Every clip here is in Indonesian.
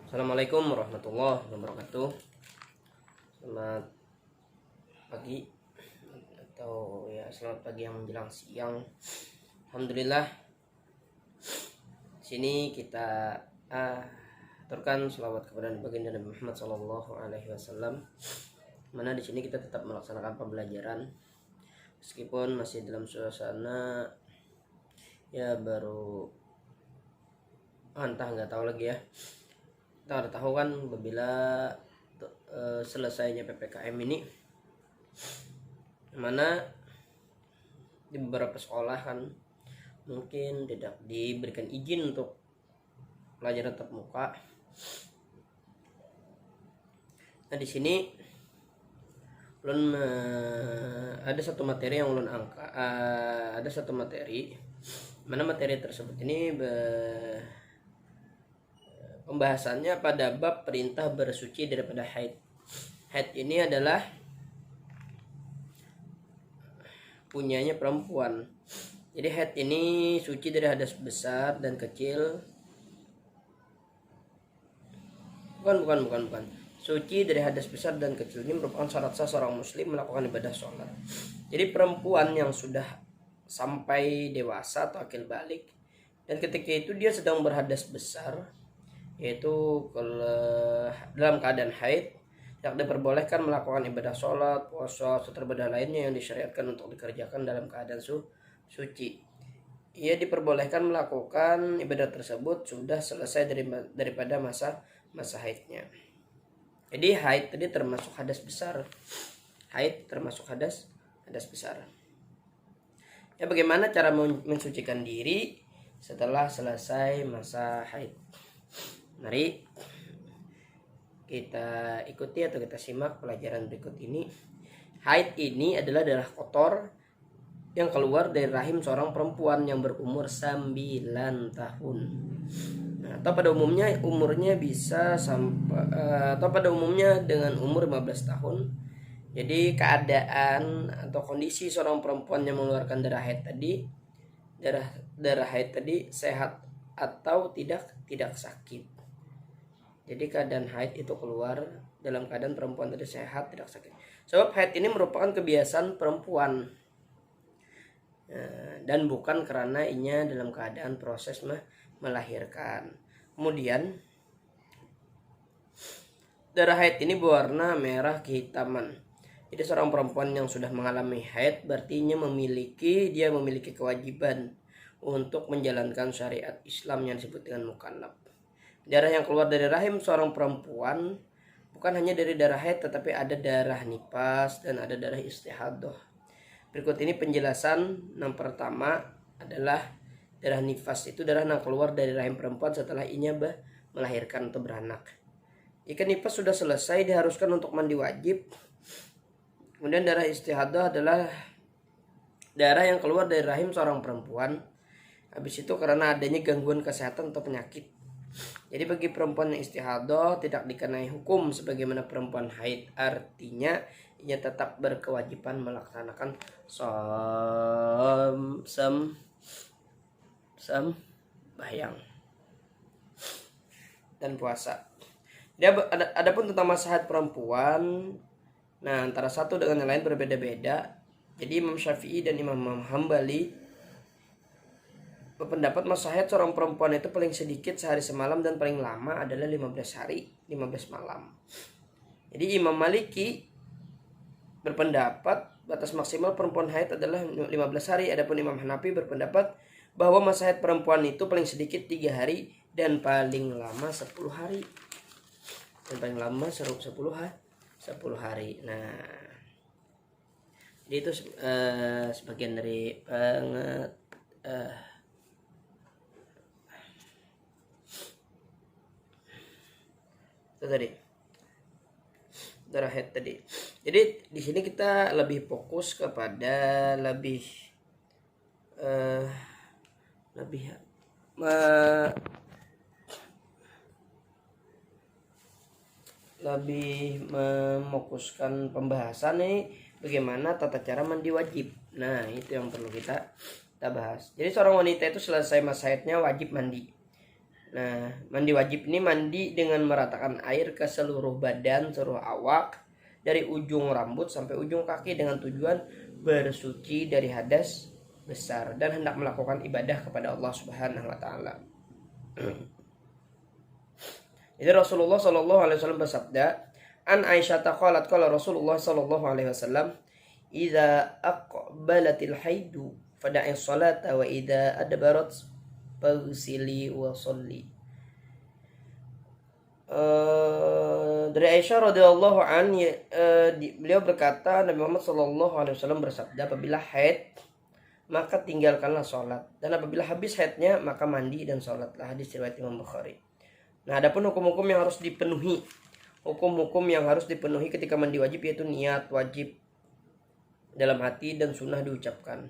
Assalamualaikum warahmatullahi wabarakatuh. Selamat pagi atau ya selamat pagi yang menjelang siang. Alhamdulillah. Sini kita aturkan selawat kepada baginda Nabi Muhammad SAW. Mana di sini kita tetap melaksanakan pembelajaran meskipun masih dalam suasana ya baru entah nggak tahu lagi ya. Kita udah tahu kan apabila selesainya PPKM ini, mana di beberapa sekolah kan mungkin tidak diberikan izin untuk pelajaran tatap muka. Nah di sini ulun ada satu materi yang ulun ada satu materi mana materi tersebut ini pembahasannya pada bab perintah bersuci daripada haid. Haid ini adalah punyanya perempuan. Jadi haid ini suci dari hadas besar dan kecil. Bukan. Suci dari hadas besar dan kecil ini merupakan syarat sah seorang muslim melakukan ibadah sholat. Jadi perempuan yang sudah sampai dewasa atau akil balik dan ketika itu dia sedang berhadas besar, yaitu dalam keadaan haid, tidak diperbolehkan melakukan ibadah sholat, puasa, serta ibadah lainnya yang disyariatkan untuk dikerjakan dalam keadaan suci. Ia diperbolehkan melakukan ibadah tersebut sudah selesai daripada masa haidnya. Jadi haid tadi termasuk hadas besar. Haid termasuk hadas besar. Ya bagaimana cara mensucikan diri setelah selesai masa haid? Mari kita ikuti atau kita simak pelajaran berikut ini. Haid ini adalah darah kotor yang keluar dari rahim seorang perempuan yang berumur 9 tahun. Nah, atau pada umumnya umurnya bisa sampai atau pada umumnya dengan umur 15 tahun. Jadi keadaan atau kondisi seorang perempuan yang mengeluarkan darah haid tadi sehat atau tidak sakit. Jadi keadaan haid itu keluar dalam keadaan perempuan tadi sehat, tidak sakit. Sebab haid ini merupakan kebiasaan perempuan dan bukan karena inya dalam keadaan proses melahirkan. Kemudian darah haid ini berwarna merah kehitaman. Jadi seorang perempuan yang sudah mengalami haid berarti dia memiliki kewajiban untuk menjalankan syariat Islam yang disebut dengan mukallaf. Darah yang keluar dari rahim seorang perempuan bukan hanya dari darah haid, tetapi ada darah nifas dan ada darah istihadah. Berikut ini penjelasan. Yang pertama adalah darah nifas itu darah yang keluar dari rahim perempuan setelah inya melahirkan atau beranak. Jika nifas sudah selesai diharuskan untuk mandi wajib. Kemudian darah istihadah adalah darah yang keluar dari rahim seorang perempuan. Habis itu karena adanya gangguan kesehatan atau penyakit. Jadi bagi perempuan yang istihadah tidak dikenai hukum sebagaimana perempuan haid. Artinya ia tetap berkewajiban melaksanakan sembahyang dan puasa. Adapun tentang masa haid perempuan, nah antara satu dengan yang lain berbeda-beda. Jadi Imam Syafi'i dan Imam Hambali berpendapat masa haid seorang perempuan itu paling sedikit sehari semalam dan paling lama adalah 15 hari 15 malam. Jadi Imam Maliki berpendapat batas maksimal perempuan haid adalah 15 hari. Adapun Imam Hanafi berpendapat bahwa masa haid perempuan itu paling sedikit 3 hari dan paling lama 10 hari. Dan paling lama 10 hari. Nah, jadi itu sebagian dari itu tadi darah haid tadi. Jadi di sini kita lebih fokus kepada lebih mefokuskan pembahasan nih bagaimana tata cara mandi wajib. Nah itu yang perlu kita bahas. Jadi seorang wanita itu selesai masa haidnya wajib mandi. Nah, mandi wajib ini mandi dengan meratakan air ke seluruh badan, seluruh awak, dari ujung rambut sampai ujung kaki dengan tujuan bersuci dari hadas besar dan hendak melakukan ibadah kepada Allah Subhanahu wa taala. Jadi Rasulullah sallallahu alaihi wasallam bersabda, an Aisyah qalat qala Rasulullah sallallahu alaihi wasallam, "Idza aqbalatil haidu fada'i sholata wa idza adbarat faghsili wa sholli." Dari Aisyah radhiyallahu an, beliau berkata, Nabi Muhammad sallallahu alaihi wasallam bersabda, apabila haid maka tinggalkanlah sholat, dan apabila habis haidnya maka mandi dan sholatlah. Hadis riwayat Imam Bukhari. Nah, adapun hukum-hukum yang harus dipenuhi, ketika mandi wajib, yaitu niat wajib dalam hati dan sunnah diucapkan.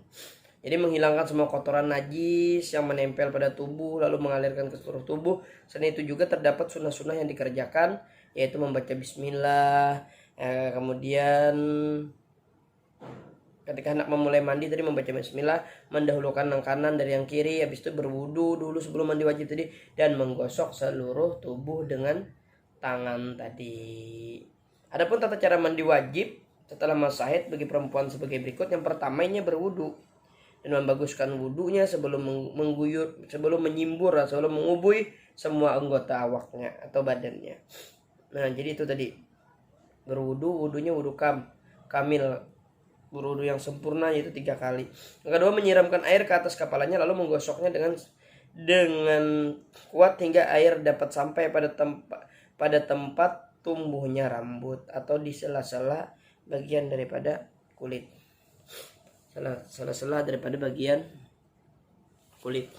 Jadi menghilangkan semua kotoran najis yang menempel pada tubuh lalu mengalirkan ke seluruh tubuh. Selain itu juga terdapat sunnah-sunnah yang dikerjakan, yaitu membaca bismillah, kemudian ketika hendak memulai mandi tadi membaca bismillah, mendahulukan yang kanan dari yang kiri, habis itu berwudu dulu sebelum mandi wajib tadi, dan menggosok seluruh tubuh dengan tangan tadi. Adapun tata cara mandi wajib setelah masa haid bagi perempuan sebagai berikut. Yang pertama, ini berwudu dan membaguskan wudunya sebelum menyimbur atau sebelum mengubui semua anggota awaknya atau badannya. Nah, jadi itu tadi wudunya wudu kamil, berwudu yang sempurna, yaitu 3 kali. Yang kedua, menyiramkan air ke atas kepalanya lalu menggosoknya dengan kuat hingga air dapat sampai pada tempat tumbuhnya rambut atau di sela-sela bagian daripada kulit. Sela-sela daripada bagian kulit.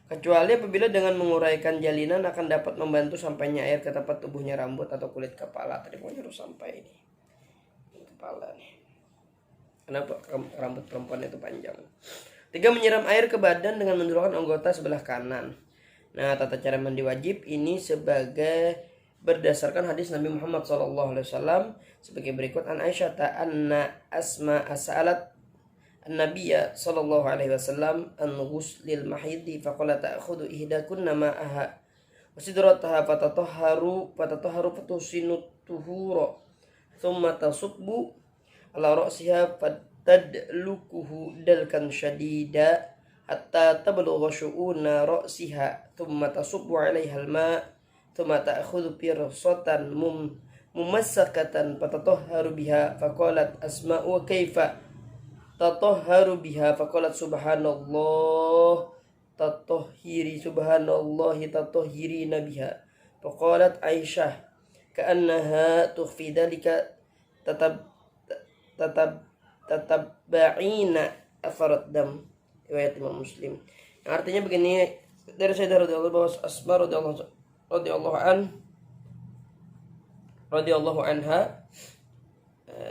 Kecuali apabila dengan menguraikan jalinan akan dapat membantu sampainya air ke tempat tubuhnya rambut atau kulit kepala. Tadi pokoknya harus sampai ini kepala nih. Kenapa rambut perempuan itu panjang? 3, menyiram air ke badan dengan mendulurkan anggota sebelah kanan. Nah, tata cara mandi wajib ini berdasarkan hadis Nabi Muhammad SAW sebagai berikut. An Aisyah anna Asma as'alat an-Nabiyya sallallahu alaihi wasallam an ghuslil mahidi faqala ta'khudhu ihdakunna ma'aha wa sidrataha fatatahharu fatusinu tuhura thumma tasubbu ala ra'siha fatadlukuhu dalkan shadida hatta tablugha syu'una ra'siha thumma tasubbu 'alaiha al-ma' thumma ta'khudhu firsatan mumassakatan fatatahharu biha faqalat Asma wa kaifa tatahharu biha faqalat subhanallah tatahhirina biha faqalat Aisyah ka'annaha tukhfi dhalika tataba'ina afarat dam. Riwayat Imam Muslim. Yang artinya begini, dari Sayyidah radhiyallahu bahwa Asma radhiyallahu anha,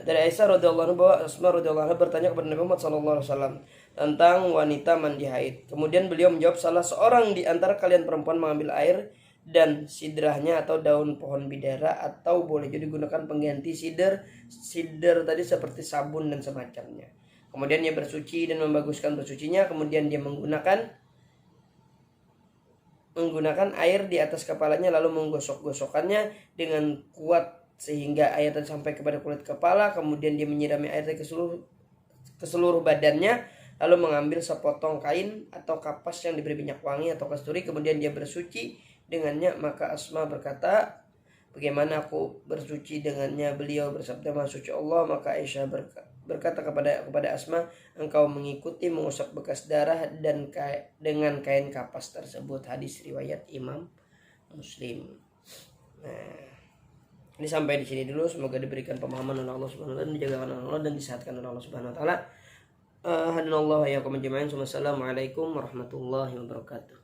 dari Aisyah radhiyallahu anha bahwa Asma radhiyallahu anha bertanya kepada Nabi Muhammad sallallahu alaihi wasallam tentang wanita mandi haid. Kemudian beliau menjawab, salah seorang di antara kalian perempuan mengambil air dan sidrahnya atau daun pohon bidara, atau boleh juga digunakan pengganti sidr tadi seperti sabun dan semacamnya. Kemudian dia bersuci dan membaguskan bersucinya. Kemudian dia menggunakan air di atas kepalanya lalu menggosok-gosokkannya dengan kuat sehingga air sampai kepada kulit kepala. Kemudian dia menyirami air ke seluruh badannya lalu mengambil sepotong kain atau kapas yang diberi minyak wangi atau kasturi. Kemudian dia bersuci dengannya. Maka Asma berkata, bagaimana aku bersuci dengannya? Beliau bersabda, Maha suci Allah. Maka Aisyah berkata kepada Asma, engkau mengikuti mengusap bekas darah dan dengan kain kapas tersebut. Hadis riwayat Imam Muslim. Nah, ini sampai di sini dulu. Semoga diberikan pemahaman oleh Allah Subhanahu wa taala, dijaga oleh Allah dan disehatkan oleh Allah Subhanahu wa taala. Hadinallahu wa iyyakum ajma'in. Wassalamualaikum warahmatullahi wabarakatuh.